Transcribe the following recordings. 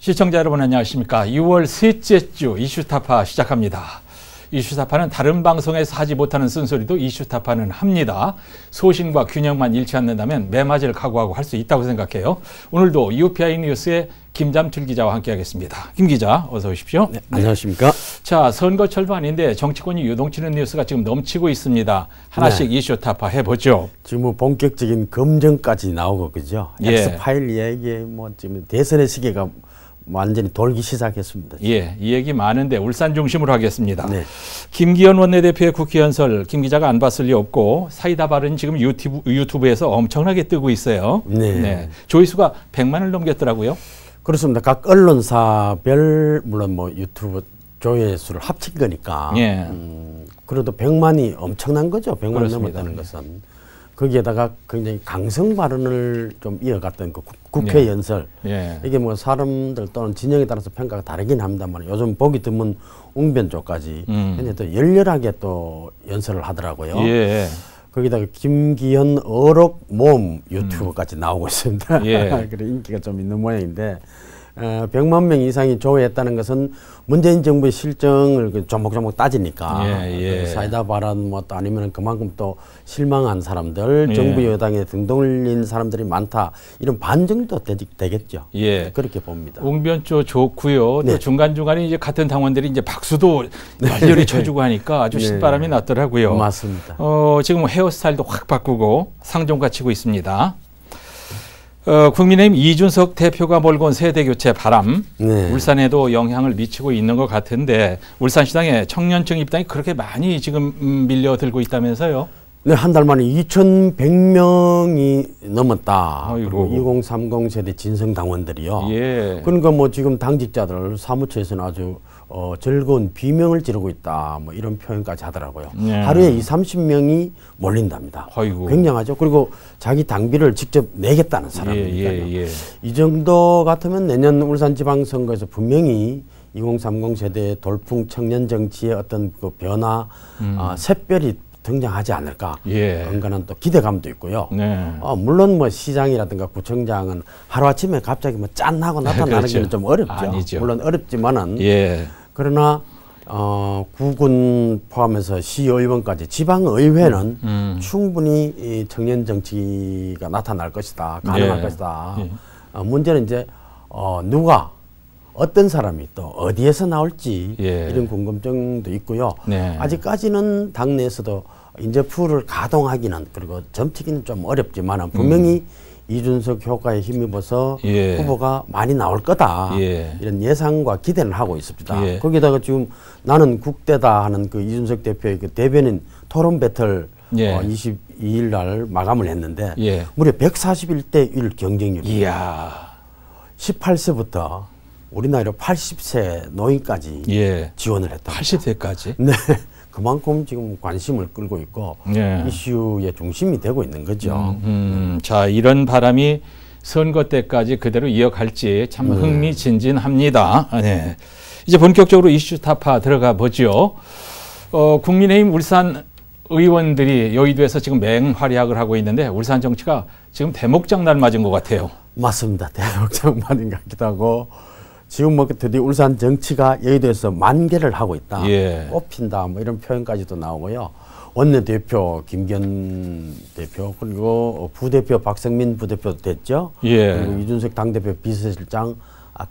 시청자 여러분 안녕하십니까. 6월 셋째 주 이슈타파 시작합니다. 이슈타파는 다른 방송에서 하지 못하는 쓴소리도 이슈타파는 합니다. 소신과 균형만 잃지 않는다면 매맞을 각오하고 할 수 있다고 생각해요. 오늘도 UPI 뉴스의 김잠출 기자와 함께하겠습니다. 김 기자 어서 오십시오. 네, 안녕하십니까. 자, 선거철도 아닌데 정치권이 요동치는 뉴스가 지금 넘치고 있습니다. 하나씩 네. 이슈타파 해보죠. 지금 뭐 본격적인 검증까지 나오고 그죠. 예. 엑스파일 얘기 뭐 지금 대선의 시기가 완전히 돌기 시작했습니다. 예, 이 얘기 많은데 울산 중심으로 하겠습니다. 네. 김기현 원내대표의 국회 연설 김 기자가 안 봤을 리 없고 사이다 발언이 지금 유튜브에서 엄청나게 뜨고 있어요. 네. 네. 조회수가 100만을 넘겼더라고요. 그렇습니다. 각 언론사별 물론 뭐 유튜브 조회수를 합친 거니까. 예. 그래도 100만이 엄청난 거죠. 100만 그렇습니다. 넘었다는 것은. 거기에다가 굉장히 강성 발언을 좀 이어갔던 그 국회 예. 연설. 예. 이게 뭐 사람들 또는 진영에 따라서 평가가 다르긴 합니다만 요즘 보기 드문 웅변 쪽까지 굉장히 또 열렬하게 또 연설을 하더라고요. 예. 거기다가 김기현 어록 모험 유튜브까지 나오고 있습니다. 예. 그래 인기가 좀 있는 모양인데 100만 명 이상이 조회했다는 것은 문재인 정부의 실정을 조목조목 따지니까 예. 사이다 발언 뭐 또 아니면 그만큼 또 실망한 사람들 정부 여당에 등 돌린 사람들이 많다 이런 반증도 되겠죠. 예. 그렇게 봅니다. 웅변조 좋고요. 네. 또 중간중간에 이제 같은 당원들이 이제 박수도 열렬히 쳐주고 하니까 아주 신바람이 났더라고요. 맞습니다. 지금 헤어스타일도 확 바꾸고 상종가 치고 있습니다. 국민의힘 이준석 대표가 몰고 온 세대교체 바람, 네. 울산에도 영향을 미치고 있는 것 같은데 울산시장에 청년층 입당이 그렇게 많이 지금 밀려들고 있다면서요? 네, 한 달 만에 2,100명이 넘었다. 아이고. 2030 세대 진성 당원들이요. 예. 그러니까 뭐 지금 당직자들 사무처에서는 아주 즐거운 비명을 지르고 있다. 뭐 이런 표현까지 하더라고요. 예. 하루에 20-30명이 몰린답니다. 아이고. 굉장하죠. 그리고 자기 당비를 직접 내겠다는 사람이니까요. 예. 이 정도 같으면 내년 울산지방선거에서 분명히 2030 세대 돌풍 청년 정치의 어떤 그 변화, 샛별이 등장하지 않을까. 예. 언간한 또 기대감도 있고요. 네. 물론 뭐 시장이라든가 구청장은 하루아침에 갑자기 뭐 짠하고 나타나는 그렇죠. 게 좀 어렵죠. 아니죠. 물론 어렵지만은. 예. 그러나 구군 포함해서 시의원까지 지방의회는 충분히 이 청년 정치가 나타날 것이다. 가능할 예. 것이다. 예. 문제는 이제 누가 어떤 사람이 또 어디에서 나올지 예. 이런 궁금증도 있고요. 네. 아직까지는 당내에서도 인재풀을 가동하기는 그리고 점치기는 좀 어렵지만 분명히 이준석 효과에 힘입어서 예. 후보가 많이 나올 거다. 예. 이런 예상과 기대는 하고 있습니다. 예. 거기다가 지금 나는 국대다 하는 그 이준석 대표의 그 대변인 토론 배틀 예. 22일 날 마감을 했는데 예. 무려 141대 1 경쟁률이 이야. 18세부터 우리 나이로 80세 노인까지 예. 지원을 했다. 80세까지? 네. 그만큼 지금 관심을 끌고 있고 예. 이슈의 중심이 되고 있는 거죠. 자, 이런 바람이 선거 때까지 그대로 이어갈지 참 흥미진진합니다. 네. 이제 본격적으로 이슈 타파 들어가 보죠. 국민의힘 울산 의원들이 여의도에서 지금 맹활약을 하고 있는데 울산 정치가 지금 대목장난 맞은 것 같아요. 맞습니다. 대목장 맞은 것 같기도 하고 지금 뭐 드디어 울산 정치가 여의도에서 만개를 하고 있다. 예. 꽃핀다. 뭐 이런 표현까지도 나오고요. 원내대표 김기현 대표 그리고 부대표 박성민 부대표도 됐죠. 예. 그리고 이준석 당대표 비서실장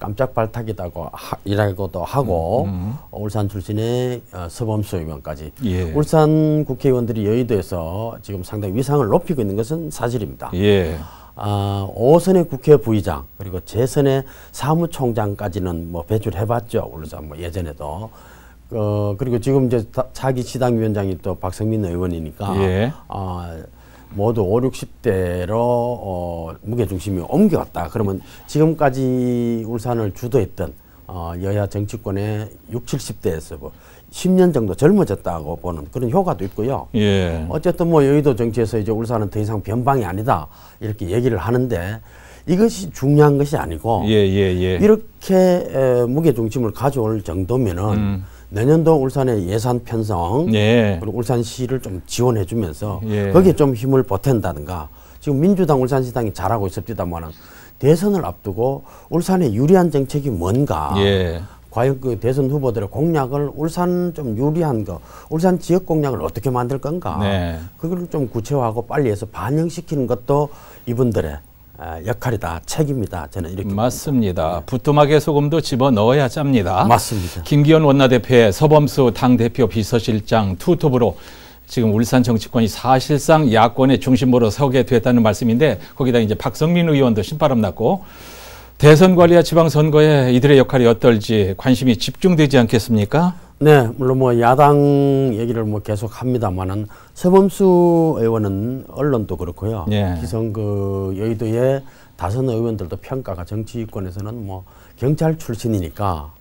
깜짝 발탁이라고도 하고 울산 출신의 서범수 의원까지. 예. 울산 국회의원들이 여의도에서 지금 상당히 위상을 높이고 있는 것은 사실입니다. 예. 5선의 국회 부의장 그리고 재선의 사무총장까지는 뭐 배출을 해봤죠. 울산 뭐 예전에도. 그리고 지금 이제 차기 시당위원장이 또 박성민 의원이니까 예. 모두 5, 60대로 무게중심이 옮겨왔다. 그러면 지금까지 울산을 주도했던 여야 정치권의 60, 70대에서 뭐 10년 정도 젊어졌다고 보는 그런 효과도 있고요. 예. 어쨌든 뭐 여의도 정치에서 이제 울산은 더 이상 변방이 아니다 이렇게 얘기를 하는데 이것이 중요한 것이 아니고 이렇게 무게중심을 가져올 정도면은 내년도 울산의 예산 편성 그리고 울산시를 좀 지원해 주면서 거기에 좀 힘을 보탠다든가 지금 민주당 울산시당이 잘하고 있습니다만은 대선을 앞두고 울산에 유리한 정책이 뭔가. 예. 과연 그 대선 후보들의 공약을 울산 좀 유리한 거, 울산 지역 공약을 어떻게 만들 건가. 네. 그걸 좀 구체화하고 빨리 해서 반영시키는 것도 이분들의 역할이다, 책임이다. 저는 이렇게 맞습니다. 네. 부뚜막에 소금도 집어 넣어야 짭니다. 맞습니다. 김기현 원내대표의 서범수 당대표 비서실장 투톱으로 지금 울산 정치권이 사실상 야권의 중심으로 서게 됐다는 말씀인데 거기다 이제 박성민 의원도 신바람 났고 대선 관리와 지방선거에 이들의 역할이 어떨지 관심이 집중되지 않겠습니까? 네, 물론 뭐 야당 얘기를 뭐 계속 합니다만은 서범수 의원은 언론도 그렇고요. 예. 기성 그 여의도의 다선 의원들도 평가가 정치권에서는 뭐 경찰 출신이니까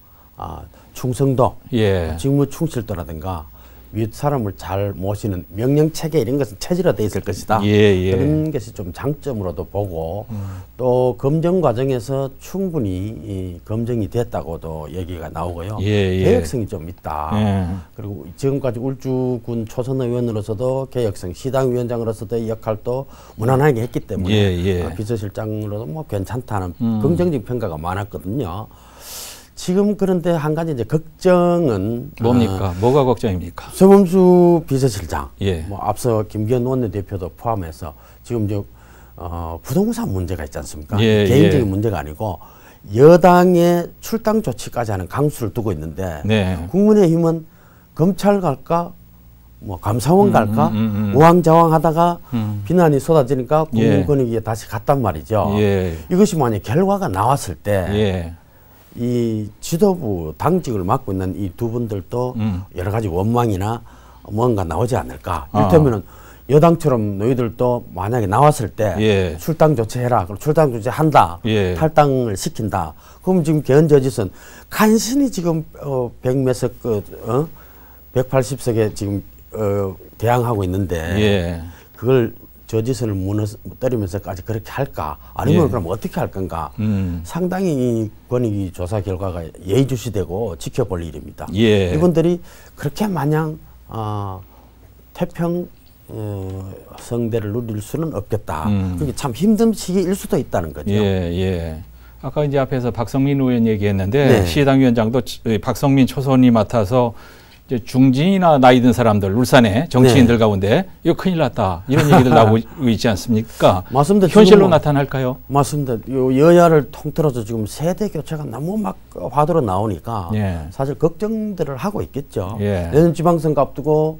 충성도, 예. 직무 충실도라든가 윗 사람을 잘 모시는 명령 체계 이런 것은 체질화돼 있을 것이다. 예. 그런 것이 좀 장점으로도 보고 또 검증 과정에서 충분히 이 검증이 됐다고도 얘기가 나오고요. 예. 개혁성이 좀 있다. 예. 그리고 지금까지 울주군 초선 의원으로서도 개혁성, 시당위원장으로서도 역할도 무난하게 했기 때문에 비서실장으로도 뭐 괜찮다는 긍정적 평가가 많았거든요. 지금 그런데 한 가지 이제 걱정은 뭡니까? 뭐가 걱정입니까? 서범수 비서실장, 예. 뭐 앞서 김기현 원내대표도 포함해서 지금 저 부동산 문제가 있지 않습니까? 예, 개인적인 문제가 아니고 여당의 출당 조치까지 하는 강수를 두고 있는데 네. 국민의힘은 검찰 갈까, 뭐 감사원 갈까, 우왕좌왕하다가 비난이 쏟아지니까 국민 권익위에 다시 갔단 말이죠. 예. 이것이 만약 결과가 나왔을 때. 예. 이 지도부 당직을 맡고 있는 이 두 분들도 여러 가지 원망이나 뭔가 나오지 않을까. 이를테면은 여당처럼 너희들도 만약에 나왔을 때 출당 조치해라. 그럼 출당 조치한다. 탈당을 시킨다. 그럼 지금 개헌저짓은 간신히 지금 100몇석 180석에 지금 대항하고 있는데 그걸 저지선을 무너뜨리면서까지 그렇게 할까? 아니면 그럼 어떻게 할 건가? 상당히 이 권익위 조사 결과가 예의주시되고 지켜볼 일입니다. 이분들이 그렇게 마냥 태평 성대를 누릴 수는 없겠다. 그게 참 힘든 시기일 수도 있다는 거죠. 아까 이제 앞에서 박성민 의원 얘기했는데 시당위원장도 박성민 초선이 맡아서 이제 중진이나 나이 든 사람들 울산의 정치인들 가운데 이거 큰일 났다 이런 얘기들 나오고 있지 않습니까? 맞습니다. 현실로 나타날까요? 맞습니다. 여야를 통틀어서 지금 세대 교체가 너무 막 화두로 나오니까 사실 걱정들을 하고 있겠죠. 내년 지방선거 앞두고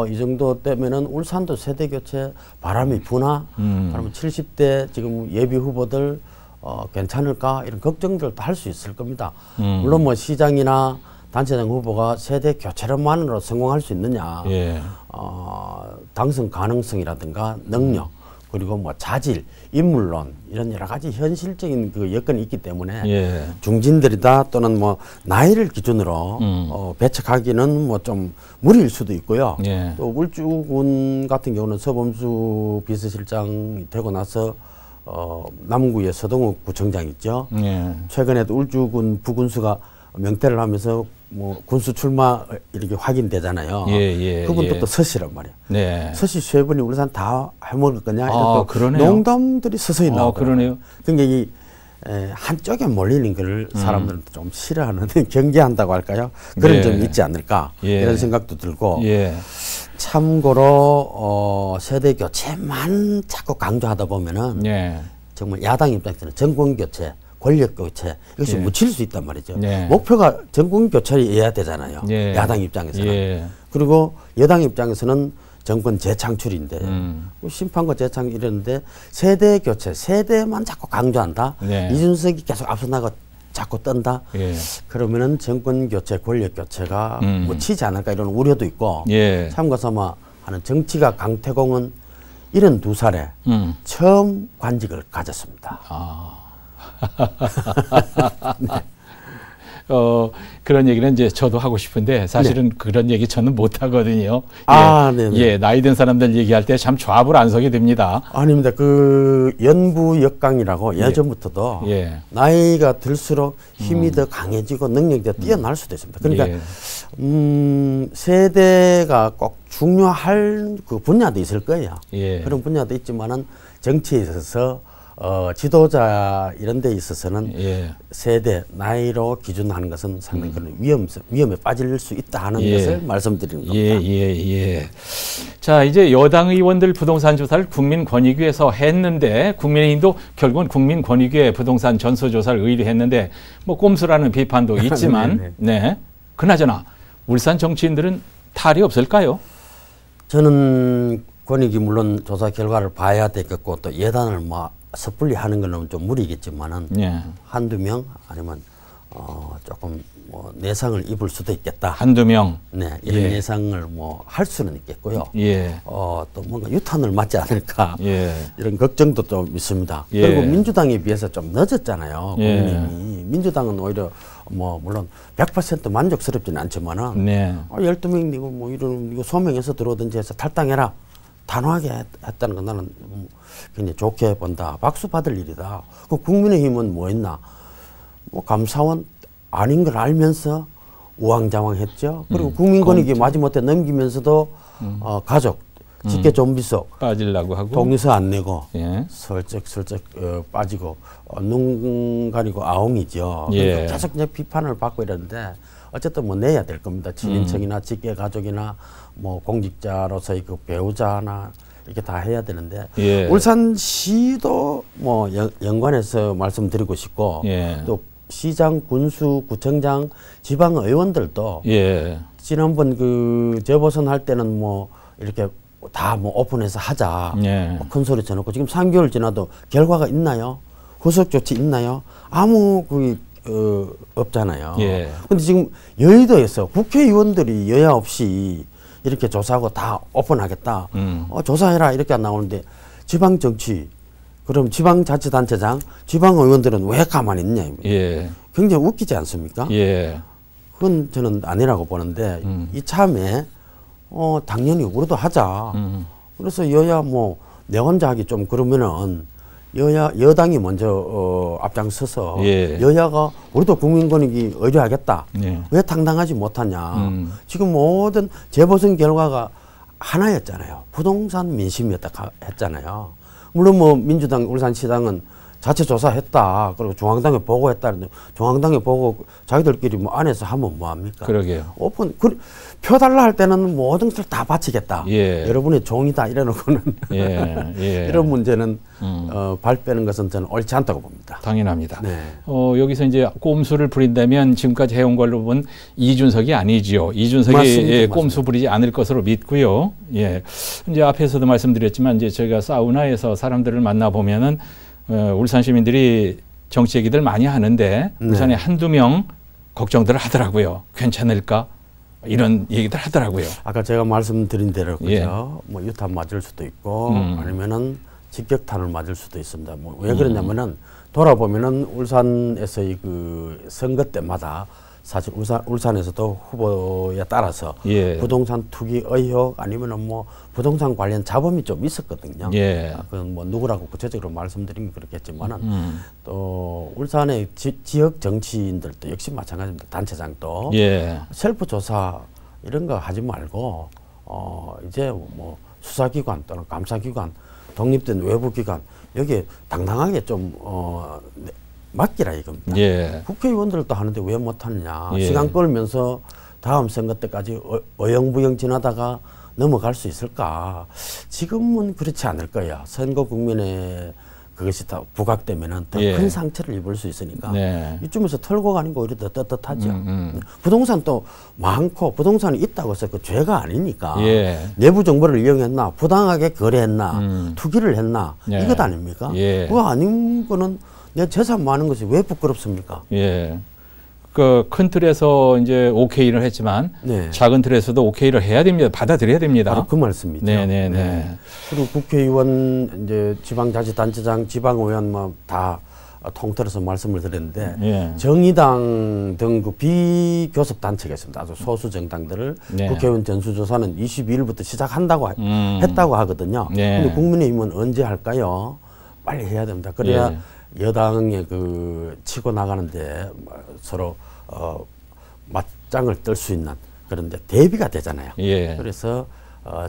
이 정도 되면은 울산도 세대 교체 바람이 부나, 그러면 70대 지금 예비 후보들 괜찮을까 이런 걱정들도 할 수 있을 겁니다. 물론 뭐 시장이나 단체장 후보가 세대 교체로만으로 성공할 수 있느냐, 당선 가능성이라든가 능력, 그리고 뭐 자질, 인물론 이런 여러 가지 현실적인 그 여건이 있기 때문에 중진들이다 또는 뭐 나이를 기준으로 배척하기는 뭐 좀 무리일 수도 있고요. 또 울주군 같은 경우는 서범수 비서실장이 되고 나서 남구의 서동욱 구청장 있죠. 최근에도 울주군 부군수가 명태를 하면서 뭐 군수 출마 이렇게 확인되잖아요. 그분도 또 서시란 말이에요. 서시 세 분이 울산 다 해먹을 거냐 이런 농담들이 서서히 나오더라고요. 그러니까 이 한쪽에 몰리는 걸 사람들은 좀 싫어하는 경계한다고 할까요? 그런 점이 있지 않을까 이런 생각도 들고 참고로 세대 교체만 자꾸 강조하다 보면은 정말 야당 입장에서는 정권 교체 권력 교체 이것이 묻힐 수 있단 말이죠. 목표가 정권 교체여야 되잖아요. 야당 입장에서는. 그리고 여당 입장에서는 정권 재창출인데 심판과 재창 이러는데 세대 교체, 세대만 자꾸 강조한다. 이준석이 계속 앞서 나가 자꾸 뜬다. 그러면은 정권 교체, 권력 교체가 묻히지 않을까 이런 우려도 있고 참고삼아 하는 정치가 강태공은 72살에 처음 관직을 가졌습니다. 그런 얘기는 이제 저도 하고 싶은데 사실은 그런 얘기 저는 못 하거든요. 나이 든 사람들 얘기할 때 참 좌불 안 서게 됩니다. 아닙니다. 그 연부역강이라고 예전부터도 나이가 들수록 힘이 더 강해지고 능력이 더 뛰어날 수도 있습니다. 그러니까 세대가 꼭 중요할 그 분야도 있을 거예요. 그런 분야도 있지만은 정치에 있어서 지도자 이런 데 있어서는 예. 세대, 나이로 기준하는 것은 상당히 그런 위험에 빠질 수 있다 하는 예. 것을 말씀드리는 겁니다. 예. 자, 이제 여당 의원들 부동산 조사를 국민권익위에서 했는데 국민의힘도 결국은 국민권익위에 부동산 전수조사를 의뢰했는데 뭐 꼼수라는 비판도 있지만 네. 그나저나 울산 정치인들은 탈이 없을까요? 저는 권익위 물론 조사 결과를 봐야 되겠고 또 예단을 뭐 섣불리 하는 건 좀 무리겠지만은 예. 한두 명 아니면 조금 뭐 내상을 입을 수도 있겠다. 한두 명. 네, 이런 예상을 뭐 할 수는 있겠고요. 예. 또 뭔가 유탄을 맞지 않을까 예. 이런 걱정도 좀 있습니다. 예. 그리고 민주당에 비해서 좀 늦었잖아요. 예. 국민이. 민주당은 오히려 뭐 물론 100% 만족스럽지는 않지만은 네. 12명이고 뭐 이거 소명해서 들어오든지 해서 탈당해라. 단호하게 했다는 건 나는 굉장히 좋게 본다. 박수 받을 일이다. 그 국민의힘은 뭐 했나? 뭐 감사원 아닌 걸 알면서 우왕좌왕했죠. 그리고 국민권익위 마지못해 넘기면서도 가족, 직계 좀비속 빠지려고 하고 동의서 안 내고 예. 슬쩍 빠지고 눈 가리고 아웅이죠. 예. 계속 이제 비판을 받고 이러는데 어쨌든 뭐 내야 될 겁니다. 친인척이나 직계 가족이나 뭐 공직자로서의 그 배우자나 이렇게 다 해야 되는데 예. 울산시도 뭐 연관해서 말씀드리고 싶고 예. 또 시장, 군수, 구청장, 지방의원들도 예. 지난번 그 재보선 할 때는 뭐 이렇게 다 뭐 오픈해서 하자 예. 뭐 큰 소리 쳐놓고 지금 3개월 지나도 결과가 있나요? 후속 조치 있나요? 아무 없잖아요. 예. 근데 지금 여의도에서 국회의원들이 여야 없이 이렇게 조사하고 다 오픈하겠다. 조사해라 이렇게 안 나오는데 지방 정치 그럼 지방자치단체장, 지방의원들은 왜 가만히 있냐. 예. 굉장히 웃기지 않습니까? 예. 그건 저는 아니라고 보는데 이참에 당연히 우리도 하자. 그래서 여야 뭐 내 혼자 하기 좀 그러면은 여당이 먼저 앞장서서 예. 여야가 우리도 국민권익위 의뢰하겠다. 예. 왜 당당하지 못하냐. 지금 모든 재보선 결과가 하나였잖아요. 부동산 민심이었다 했잖아요. 물론 뭐 민주당 울산시당은 자체 조사했다. 그리고 중앙당에 보고했다. 중앙당에 보고 자기들끼리 뭐 안에서 하면 뭐합니까? 그러게요. 오픈 표 달라 할 때는 모든 것을 다 바치겠다. 예. 여러분의 종이다 이래놓고는 예. 이런 문제는 발 빼는 것은 저는 옳지 않다고 봅니다. 당연합니다. 네. 여기서 이제 꼼수를 부린다면 지금까지 해온 걸로 본 이준석이 아니지요. 이준석이 맞습니다. 꼼수 부리지 않을 것으로 믿고요. 예. 이제 앞에서도 말씀드렸지만 이제 저희가 사우나에서 사람들을 만나 보면은 울산 시민들이 정치 얘기들 많이 하는데 울산에 한두 명 걱정들을 하더라고요. 괜찮을까? 이런 얘기들 하더라고요. 아까 제가 말씀드린 대로 그죠. 예. 뭐 유탄 맞을 수도 있고 아니면은 직격탄을 맞을 수도 있습니다. 뭐 왜 그러냐면은 돌아보면은 울산에서의 그 선거 때마다 사실 울산에서도 후보에 따라서 예. 부동산 투기 의혹 아니면은 뭐 부동산 관련 잡음이 좀 있었거든요. 예. 그건 뭐 누구라고 구체적으로 말씀드린 게 그렇겠지만은 또 울산의 지역 정치인들도 역시 마찬가지입니다. 단체장도 예. 셀프 조사 이런 거 하지 말고 이제 뭐 수사기관 또는 감사기관 독립된 외부기관 여기에 당당하게 좀 맡기라 이겁니다. 예. 국회의원들도 하는데 왜 못하느냐. 예. 시간 끌면서 다음 선거 때까지 어영부영 지나다가 넘어갈 수 있을까. 지금은 그렇지 않을 거야. 선거 국면에 그것이 다 부각되면은 더 큰 상처를 입을 수 있으니까 네. 이쯤에서 털고 가는 거 오히려 더 떳떳하죠. 부동산 또 많고 부동산이 있다고 해서 그 죄가 아니니까 예. 내부 정보를 이용했나 부당하게 거래했나 투기를 했나 이것 아닙니까? 그거 아닌 거는 내 재산 많은 것이 왜 부끄럽습니까? 예. 그 큰 틀에서 이제 오케이를 했지만 작은 틀에서도 오케이를 해야 됩니다. 받아들여야 됩니다. 바로 그 말씀이죠. 네네네. 그리고 국회의원, 이제 지방자치단체장, 지방의원 뭐 다 통틀어서 말씀을 드렸는데 정의당 등 그 비교섭 단체가 있습니다. 아주 소수 정당들을 국회의원 전수조사는 22일부터 시작한다고 했다고 하거든요. 근데 국민의힘은 언제 할까요? 빨리 해야 됩니다. 그래야 여당의 그 치고 나가는데 서로 맞짱을 뜰 수 있는 그런데 대비가 되잖아요. 그래서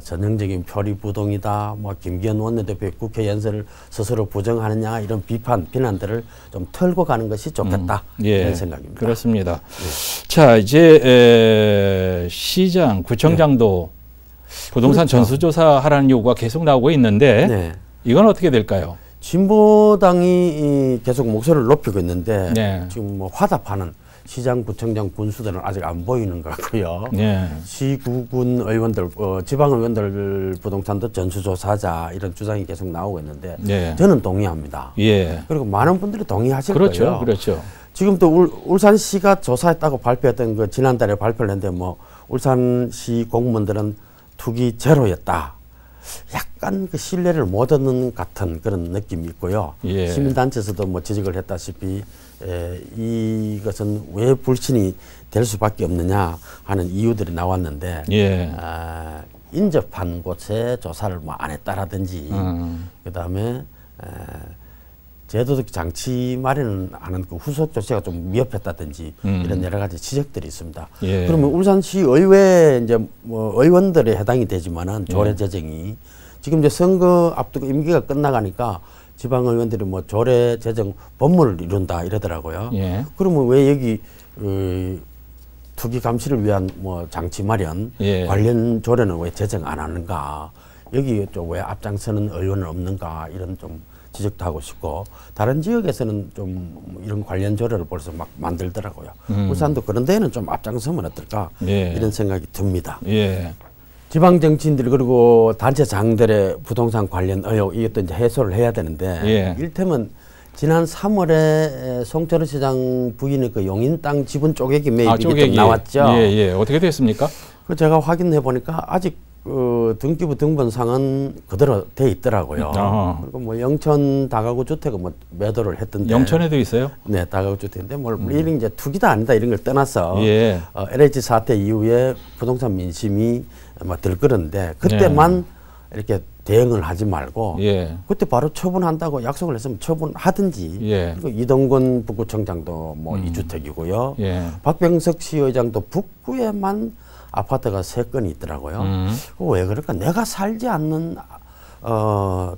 전형적인 표리부동이다, 뭐 김기현 원내대표의 국회 연설을 스스로 부정하느냐 이런 비난들을 좀 털고 가는 것이 좋겠다 이런 생각입니다. 그렇습니다. 자, 이제 시장, 구청장도 부동산 그렇죠. 전수조사 하라는 요구가 계속 나오고 있는데 이건 어떻게 될까요? 진보당이 계속 목소리를 높이고 있는데 지금 뭐 화답하는 시장, 구청장, 군수들은 아직 안 보이는 것 같고요. 시구군 의원들, 지방 의원들 부동산도 전수조사하자 이런 주장이 계속 나오고 있는데 저는 동의합니다. 그리고 많은 분들이 동의하실 거예요. 그렇죠. 지금 또 울산시가 조사했다고 발표했던 그 지난달에 발표를 했는데 뭐 울산시 공무원들은 투기 제로였다. 약간 그 신뢰를 못 얻는 같은 그런 느낌이 있고요. 시민단체에서도 뭐 지적을 했다시피 이것은 왜 불신이 될 수밖에 없느냐 하는 이유들이 나왔는데 인접한 곳에 조사를 뭐 안 했다라든지 그다음에 제도적 장치 마련하는 그 후속 조치가 좀 미흡했다든지 이런 여러 가지 지적들이 있습니다. 그러면 울산시 의회 이제 뭐 의원들에 해당이 되지만은 조례 제정이 지금 이제 선거 앞두고 임기가 끝나가니까 지방 의원들이 뭐 조례 제정 법문을 이룬다 이러더라고요. 그러면 왜 여기 투기 감시를 위한 뭐 장치 마련 관련 조례는 왜 제정 안 하는가? 여기 좀 왜 앞장서는 의원은 없는가? 이런 좀 지적도 하고 싶고 다른 지역에서는 좀 이런 관련 조례를 벌써 막 만들더라고요. 울산도 그런 데에는 좀 앞장서면 어떨까 이런 생각이 듭니다. 지방 정치인들 그리고 단체장들의 부동산 관련 의혹 이것도 이제 해소를 해야 되는데 일테면 지난 3월에 송철호 시장 부인의 그 용인 땅 지분 쪼개기 매입이 나왔죠. 어떻게 됐습니까? 그 제가 확인해 보니까 아직 등기부 등본상은 그대로 돼 있더라고요. 그리고 뭐 영천 다가구 주택은 뭐 매도를 했던데. 영천에도 있어요? 네, 다가구 주택인데 뭐 이런 이제 투기다 아니다 이런 걸 떠나서 LH 사태 이후에 부동산 민심이 뭐 들끓었는데 그때만 이렇게 대응을 하지 말고 그때 바로 처분한다고 약속을 했으면 처분하든지 그리고 이동건 북구청장도 뭐 2주택이고요. 박병석 시의장도 북구에만 아파트가 3건이 있더라고요. 왜 그럴까? 내가 살지 않는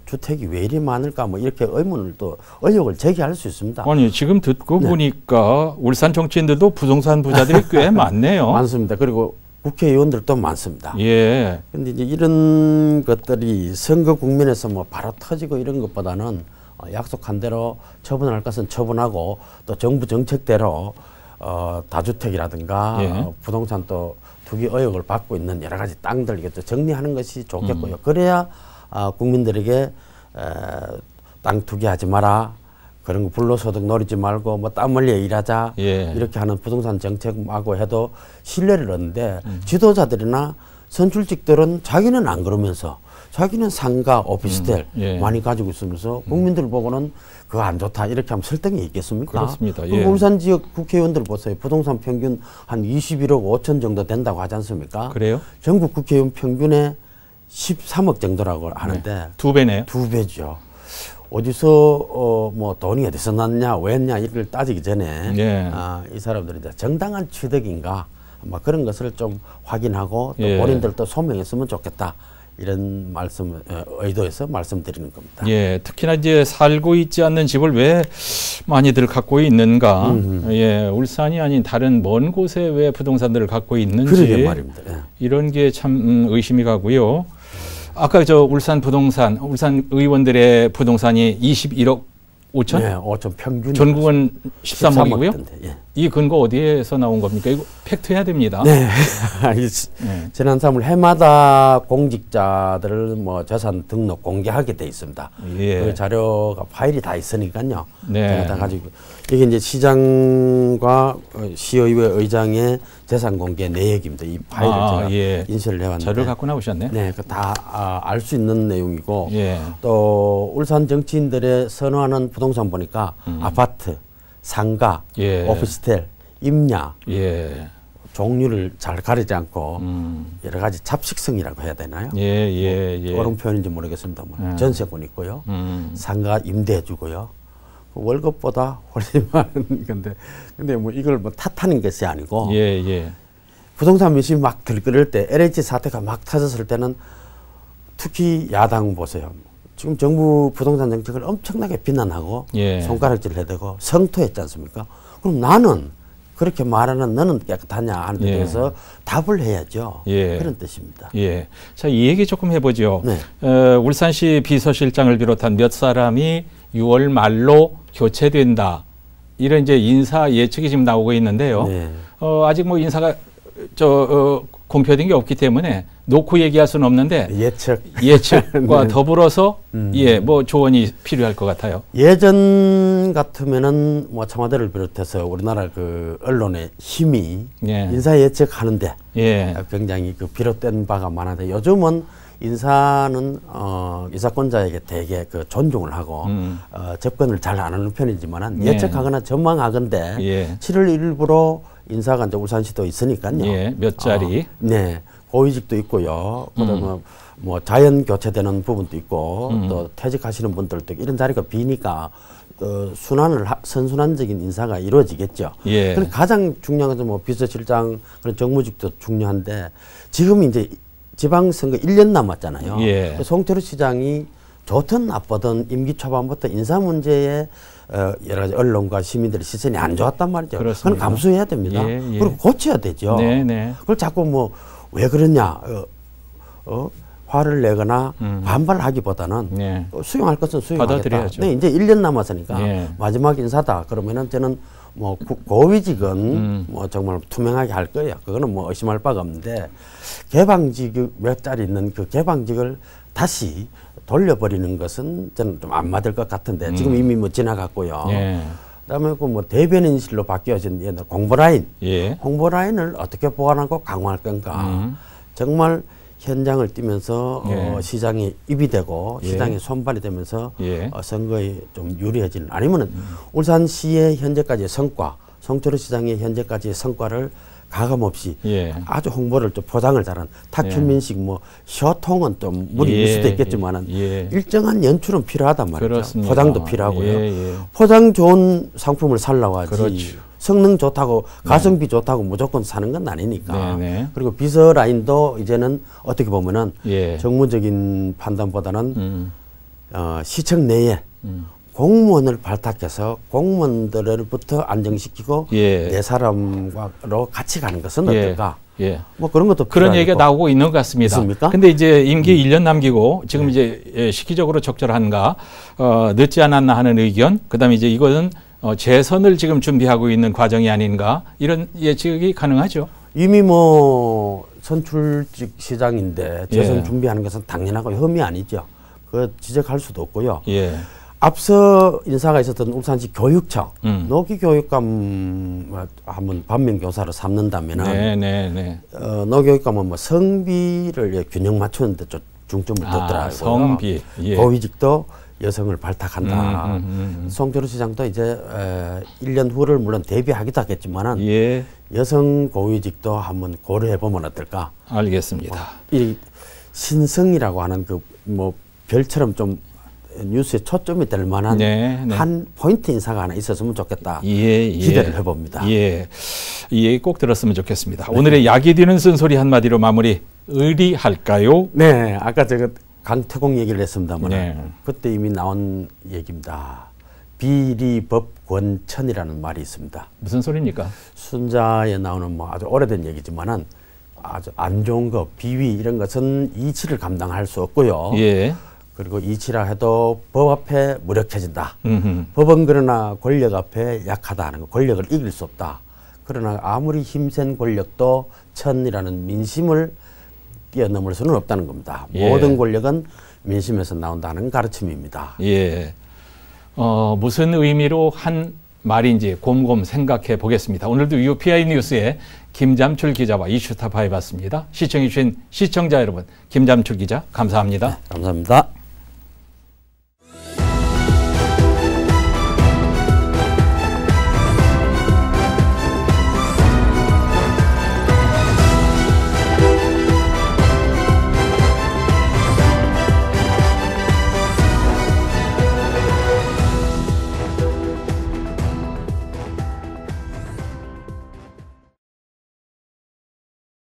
주택이 왜 이리 많을까? 뭐 이렇게 의혹을 제기할 수 있습니다. 아니 지금 듣고 보니까 울산 정치인들도 부동산 부자들이 꽤 많네요. 많습니다. 그리고 국회의원들도 많습니다. 근데 이제 이런 것들이 선거 국면에서 뭐 바로 터지고 이런 것보다는 약속한 대로 처분할 것은 처분하고 또 정부 정책대로 다주택이라든가 부동산 또 투기 의혹을 받고 있는 여러 가지 땅들 이것도 정리하는 것이 좋겠고요. 그래야 국민들에게 땅 투기하지 마라. 그런 거 불로소득 노리지 말고 뭐 땀 흘려 일하자. 이렇게 하는 부동산 정책하고 해도 신뢰를 얻는데 지도자들이나 선출직들은 자기는 안 그러면서 자기는 상가, 오피스텔 많이 가지고 있으면서 국민들 보고는 그거 안 좋다 이렇게 하면 설득이 있겠습니까? 그렇습니다. 울산 지역 국회의원들 보세요. 부동산 평균 한 21억 5천 정도 된다고 하지 않습니까? 그래요? 전국 국회의원 평균에 13억 정도라고 하는데 2배네요. 2배죠. 어디서 뭐 돈이 어디서 났냐, 왜 했냐 이걸 따지기 전에 이 사람들이 이제 정당한 취득인가 뭐 그런 것을 좀 확인하고 또 본인들도 소명했으면 좋겠다. 이런 의도에서 말씀드리는 겁니다. 특히나 이제 살고 있지 않는 집을 왜 많이들 갖고 있는가. 울산이 아닌 다른 먼 곳에 왜 부동산들을 갖고 있는지. 그러게 말입니다. 이런 게 참 의심이 가고요. 아까 저 울산 의원들의 부동산이 21억 5천? 5천 평균. 전국은 13억이고요. 이 근거 어디에서 나온 겁니까? 이거 팩트해야 됩니다. 지난 3월 해마다 공직자들을 뭐 재산 등록 공개하게 돼 있습니다. 그 자료가 파일이 다 있으니까요. 다 가지고 이게 이제 시장과 시의회 의장의 재산 공개 내역입니다. 이 파일을 제가 인쇄를 해왔는데 자료를 갖고 나오셨네. 그 다 알 수 있는 내용이고 또 울산 정치인들의 선호하는 부동산 보니까 아파트, 상가, 오피스텔, 임야 종류를 잘 가리지 않고 여러 가지 잡식성이라고 해야 되나요? 옳은 표현인지 모르겠습니다만 전세권 있고요. 상가 임대해주고요. 월급보다 훨씬 많은 건데 근데 뭐 이걸 뭐 탓하는 것이 아니고 부동산 민심이 막 들끓을 때 LH 사태가 막 터졌을 때는 특히 야당 보세요. 지금 정부 부동산 정책을 엄청나게 비난하고 예. 손가락질 해대고 성토했지 않습니까? 그럼 나는 그렇게 말하는 너는 깨끗하냐 하는 데 대해서 예. 답을 해야죠. 예. 그런 뜻입니다. 예. 자, 이 얘기 조금 해보죠. 네. 울산시 비서실장을 비롯한 몇 사람이 6월 말로 교체된다. 이런 이제 인사 예측이 지금 나오고 있는데요. 네. 아직 뭐 인사가 공표된 게 없기 때문에 놓고 얘기할 수는 없는데 예측과 네. 더불어서 예, 뭐 조언이 필요할 것 같아요. 예전 같으면은 뭐 청와대를 비롯해서 우리나라 그 언론의 힘이 예. 인사 예측하는데 예. 굉장히 그 비롯된 바가 많은데 요즘은 인사는 인사권자에게 되게 그 존중을 하고 접근을 잘 안 하는 편이지만은 예측하거나 전망하건대 예. 7월 1일부로 인사가 이제 울산시도 있으니까요. 예, 몇 자리. 네. 고위직도 있고요. 그다음에 뭐 자연 교체되는 부분도 있고 또 퇴직하시는 분들도 이런 자리가 비니까 선순환적인 인사가 이루어지겠죠. 예. 그럼 가장 중요한 것은 뭐 비서실장 그런 정무직도 중요한데 지금 이제 지방선거 1년 남았잖아요. 예. 송철우 시장이 좋든 나쁘든 임기 초반부터 인사 문제에 여러 가지 언론과 시민들의 시선이 안 좋았단 말이죠. 그건 감수해야 됩니다. 예, 예. 그리고 고쳐야 되죠. 네네. 그걸 자꾸 뭐 왜 그러냐 화를 내거나 반발하기보다는 네. 수용할 것은 수용하겠다. 네, 이제 1년 남았으니까 네. 마지막 인사다. 그러면은 저는 뭐 고위직은 뭐 정말 투명하게 할 거예요. 그거는 뭐 의심할 바가 없는데 개방직 몇 자리 있는 그 개방직을 다시 돌려버리는 것은 저는 좀 안 맞을 것 같은데 지금 이미 뭐 지나갔고요. 네. 그다음에 그 뭐 대변인실로 바뀌어진 옛날 공보라인, 예. 홍보라인을 어떻게 보완하고 강화할 건가. 정말 현장을 뛰면서 예. 시장이 입이 되고 예. 시장이 손발이 되면서 예. 선거에 좀 유리해지는 아니면은 울산시의 현재까지의 성과, 송철우 시장의 현재까지의 성과를 가감없이 예. 아주 홍보를 좀 포장을 잘한 탁현민식 뭐 쇼통은 좀 무리일 예. 수도 있겠지만은 예. 일정한 연출은 필요하단 말이죠. 그렇습니다. 포장도 필요하고요. 예. 포장 좋은 상품을 살라고 하지. 그렇죠. 성능 좋다고 가성비 좋다고 무조건 사는 건 아니니까. 네네. 그리고 비서 라인도 이제는 어떻게 보면은 예. 정무적인 판단보다는 시청 내에 공무원을 발탁해서 공무원들부터 안정시키고 예. 네 사람으로 같이 가는 것은 어떨까? 예. 뭐 그런 것도 그런 얘기가 나오고 있는 것 같습니다. 그런데 이제 임기 1년 남기고 지금 이제 시기적으로 적절한가 늦지 않았나 하는 의견. 그다음에 이제 이거는 재선을 지금 준비하고 있는 과정이 아닌가 이런 예측이 가능하죠. 이미 뭐 선출직 시장인데 재선 예. 준비하는 것은 당연하고 혐의 아니죠. 그 지적할 수도 없고요. 예. 앞서 인사가 있었던 울산시 교육청 노기교육감 한번 반면교사로 삼는다면은 노교육감은 뭐 성비를 균형 맞추는 데 중점을 뒀더라고요. 성비. 예. 고위직도 여성을 발탁한다. 송철우 시장도 이제 1년 후를 물론 대비하기도 하겠지만은 예. 여성 고위직도 한번 고려해 보면 어떨까? 알겠습니다. 이 신성이라고 하는 그 뭐 별처럼 좀 뉴스에 초점이 될 만한 한 포인트 인사가 하나 있었으면 좋겠다. 기대를 해봅니다. 예, 이 얘기 꼭 들었으면 좋겠습니다. 오늘의 약이 되는 쓴소리 한마디로 마무리 의리할까요? 네, 아까 제가 강태공 얘기를 했습니다만 그때 이미 나온 얘기입니다. 비리법권천이라는 말이 있습니다. 무슨 소리입니까? 순자에 나오는 뭐 아주 오래된 얘기지만은 아주 안 좋은 거, 비위 이런 것은 이치를 감당할 수 없고요. 예. 그리고 이치라 해도 법 앞에 무력해진다. 법은 그러나 권력 앞에 약하다 하는 거. 권력을 이길 수 없다. 그러나 아무리 힘센 권력도 천이라는 민심을 뛰어넘을 수는 없다는 겁니다. 예. 모든 권력은 민심에서 나온다는 가르침입니다. 예. 무슨 의미로 한 말인지 곰곰 생각해 보겠습니다. 오늘도 UPI 뉴스의 김잠출 기자와 이슈타파 해봤습니다. 시청해 주신 시청자 여러분, 김잠출 기자 감사합니다. 네, 감사합니다.